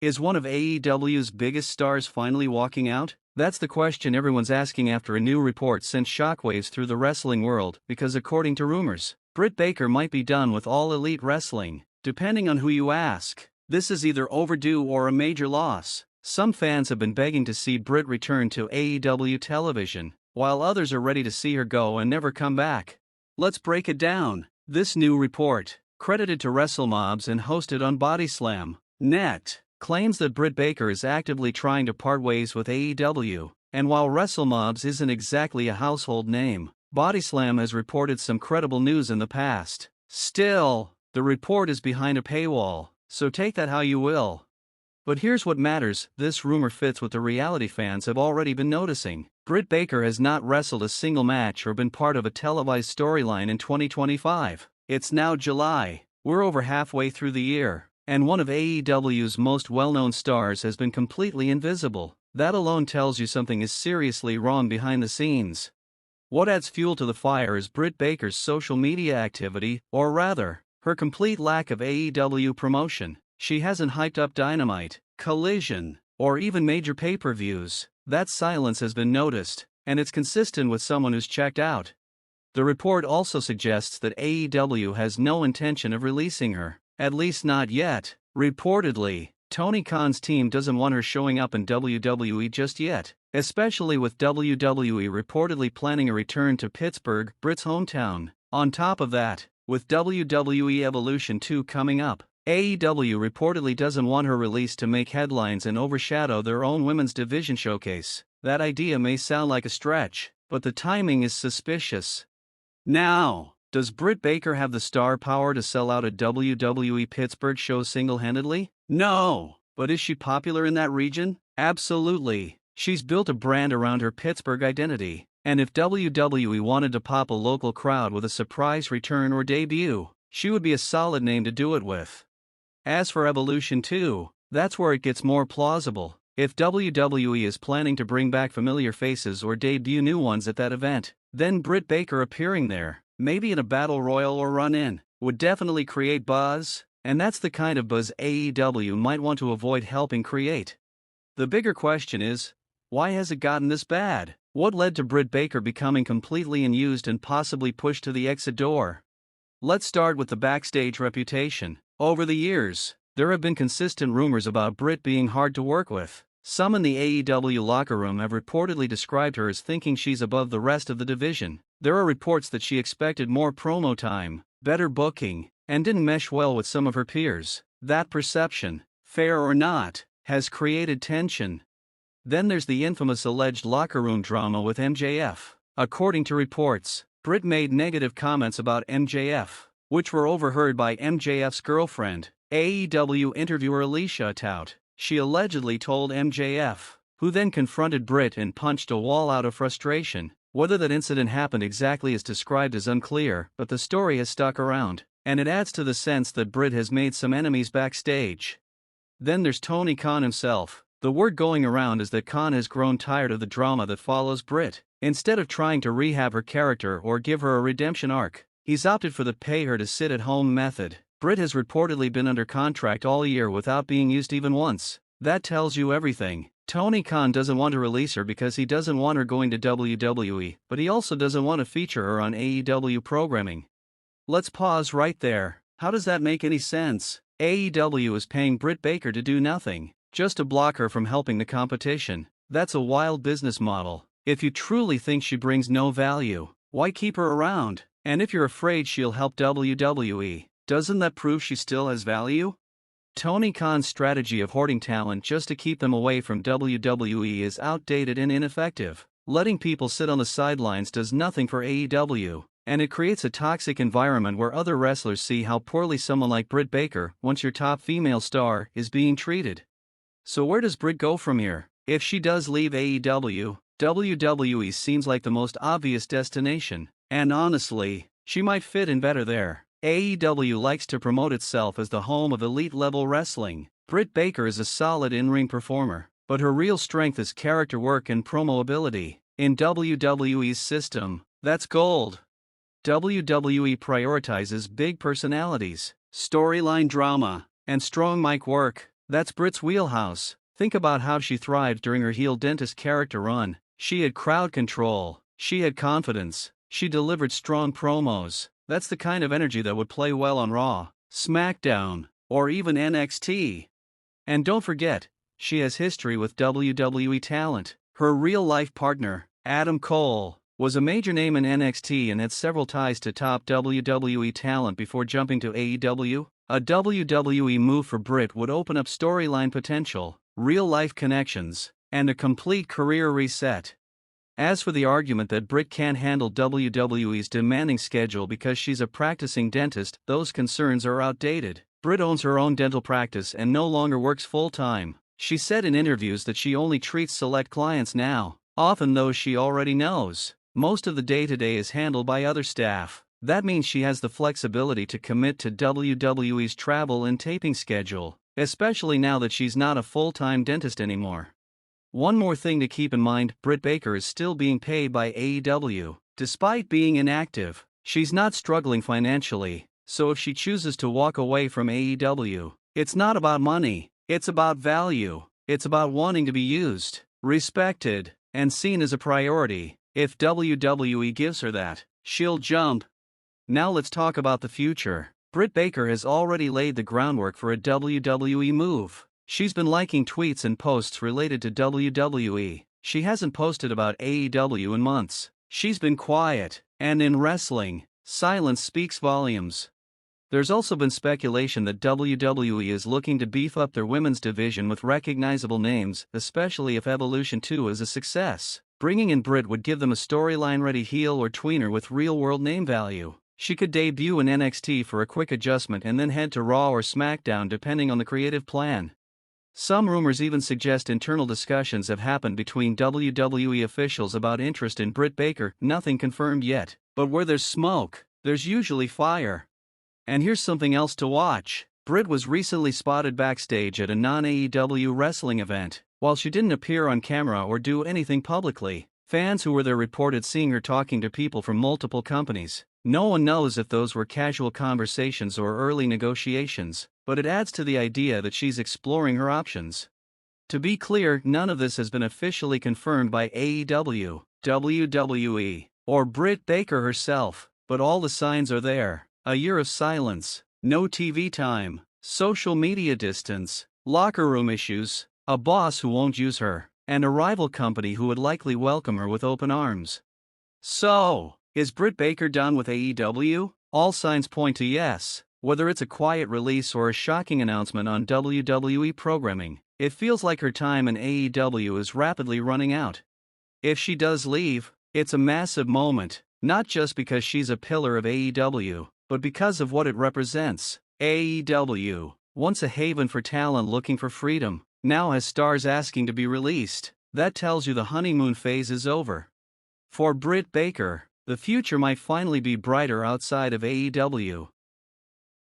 Is one of AEW's biggest stars finally walking out? That's the question everyone's asking after a new report sent shockwaves through the wrestling world because according to rumors, Britt Baker might be done with All Elite Wrestling. Depending on who you ask, this is either overdue or a major loss. Some fans have been begging to see Britt return to AEW television, while others are ready to see her go and never come back. Let's break it down. This new report, credited to WrestleMobs and hosted on BodySlam.net, claims that Britt Baker is actively trying to part ways with AEW, and while WrestleMobs isn't exactly a household name, BodySlam has reported some credible news in the past. Still, the report is behind a paywall, so take that how you will. But here's what matters, this rumor fits what the reality fans have already been noticing. Britt Baker has not wrestled a single match or been part of a televised storyline in 2025. It's now July, we're over halfway through the year, and one of AEW's most well-known stars has been completely invisible. That alone tells you something is seriously wrong behind the scenes. What adds fuel to the fire is Britt Baker's social media activity, or rather, her complete lack of AEW promotion. She hasn't hyped up Dynamite, Collision, or even major pay-per-views. That silence has been noticed, and it's consistent with someone who's checked out. The report also suggests that AEW has no intention of releasing her, at least not yet. Reportedly, Tony Khan's team doesn't want her showing up in WWE just yet, especially with WWE reportedly planning a return to Pittsburgh, Britt's hometown. On top of that, with WWE Evolution 2 coming up, AEW reportedly doesn't want her released to make headlines and overshadow their own women's division showcase. That idea may sound like a stretch, but the timing is suspicious. Now, does Britt Baker have the star power to sell out a WWE Pittsburgh show single-handedly? No. But is she popular in that region? Absolutely. She's built a brand around her Pittsburgh identity, and if WWE wanted to pop a local crowd with a surprise return or debut, she would be a solid name to do it with. As for Evolution 2, that's where it gets more plausible. If WWE is planning to bring back familiar faces or debut new ones at that event, then Britt Baker appearing there, maybe in a battle royal or run-in, would definitely create buzz, and that's the kind of buzz AEW might want to avoid helping create. The bigger question is, why has it gotten this bad? What led to Britt Baker becoming completely unused and possibly pushed to the exit door? Let's start with the backstage reputation. Over the years, there have been consistent rumors about Britt being hard to work with. Some in the AEW locker room have reportedly described her as thinking she's above the rest of the division. There are reports that she expected more promo time, better booking, and didn't mesh well with some of her peers. That perception, fair or not, has created tension. Then there's the infamous alleged locker room drama with MJF. According to reports, Britt made negative comments about MJF, which were overheard by MJF's girlfriend, AEW interviewer Alicia Tout. She allegedly told MJF, who then confronted Britt and punched a wall out of frustration. Whether that incident happened exactly as described is unclear, but the story has stuck around, and it adds to the sense that Britt has made some enemies backstage. Then there's Tony Khan himself. The word going around is that Khan has grown tired of the drama that follows Britt. Instead of trying to rehab her character or give her a redemption arc, he's opted for the pay-her-to-sit-at-home method. Britt has reportedly been under contract all year without being used even once. That tells you everything. Tony Khan doesn't want to release her because he doesn't want her going to WWE, but he also doesn't want to feature her on AEW programming. Let's pause right there. How does that make any sense? AEW is paying Britt Baker to do nothing, just to block her from helping the competition. That's a wild business model. If you truly think she brings no value, why keep her around? And if you're afraid she'll help WWE, doesn't that prove she still has value? Tony Khan's strategy of hoarding talent just to keep them away from WWE is outdated and ineffective. Letting people sit on the sidelines does nothing for AEW, and it creates a toxic environment where other wrestlers see how poorly someone like Britt Baker, once your top female star, is being treated. So where does Britt go from here? If she does leave AEW, WWE seems like the most obvious destination, and honestly, she might fit in better there. AEW likes to promote itself as the home of elite-level wrestling. Britt Baker is a solid in-ring performer, but her real strength is character work and promo ability. In WWE's system, that's gold. WWE prioritizes big personalities, storyline drama, and strong mic work. That's Britt's wheelhouse. Think about how she thrived during her heel dentist character run. She had crowd control, she had confidence, she delivered strong promos. That's the kind of energy that would play well on Raw, SmackDown, or even NXT. And don't forget, she has history with WWE talent. Her real-life partner, Adam Cole, was a major name in NXT and had several ties to top WWE talent before jumping to AEW. A WWE move for Britt would open up storyline potential, real-life connections, and a complete career reset. As for the argument that Britt can't handle WWE's demanding schedule because she's a practicing dentist, those concerns are outdated. Britt owns her own dental practice and no longer works full-time. She said in interviews that she only treats select clients now, often those she already knows. Most of the day-to-day is handled by other staff. That means she has the flexibility to commit to WWE's travel and taping schedule, especially now that she's not a full-time dentist anymore. One more thing to keep in mind, Britt Baker is still being paid by AEW. Despite being inactive, she's not struggling financially, so if she chooses to walk away from AEW, it's not about money, it's about value. It's about wanting to be used, respected, and seen as a priority. If WWE gives her that, she'll jump. Now let's talk about the future. Britt Baker has already laid the groundwork for a WWE move. She's been liking tweets and posts related to WWE. She hasn't posted about AEW in months. She's been quiet, and in wrestling, silence speaks volumes. There's also been speculation that WWE is looking to beef up their women's division with recognizable names, especially if Evolution 2 is a success. Bringing in Britt would give them a storyline-ready heel or tweener with real-world name value. She could debut in NXT for a quick adjustment and then head to Raw or SmackDown depending on the creative plan. Some rumors even suggest internal discussions have happened between WWE officials about interest in Britt Baker, nothing confirmed yet. But where there's smoke, there's usually fire. And here's something else to watch. Britt was recently spotted backstage at a non-AEW wrestling event. While she didn't appear on camera or do anything publicly, fans who were there reported seeing her talking to people from multiple companies. No one knows if those were casual conversations or early negotiations, but it adds to the idea that she's exploring her options. To be clear, none of this has been officially confirmed by AEW, WWE, or Britt Baker herself, but all the signs are there. A year of silence, no TV time, social media distance, locker room issues, a boss who won't use her, and a rival company who would likely welcome her with open arms. So, is Britt Baker done with AEW? All signs point to yes. Whether it's a quiet release or a shocking announcement on WWE programming, it feels like her time in AEW is rapidly running out. If she does leave, it's a massive moment, not just because she's a pillar of AEW, but because of what it represents. AEW, once a haven for talent looking for freedom, now has stars asking to be released. That tells you the honeymoon phase is over. For Britt Baker, the future might finally be brighter outside of AEW.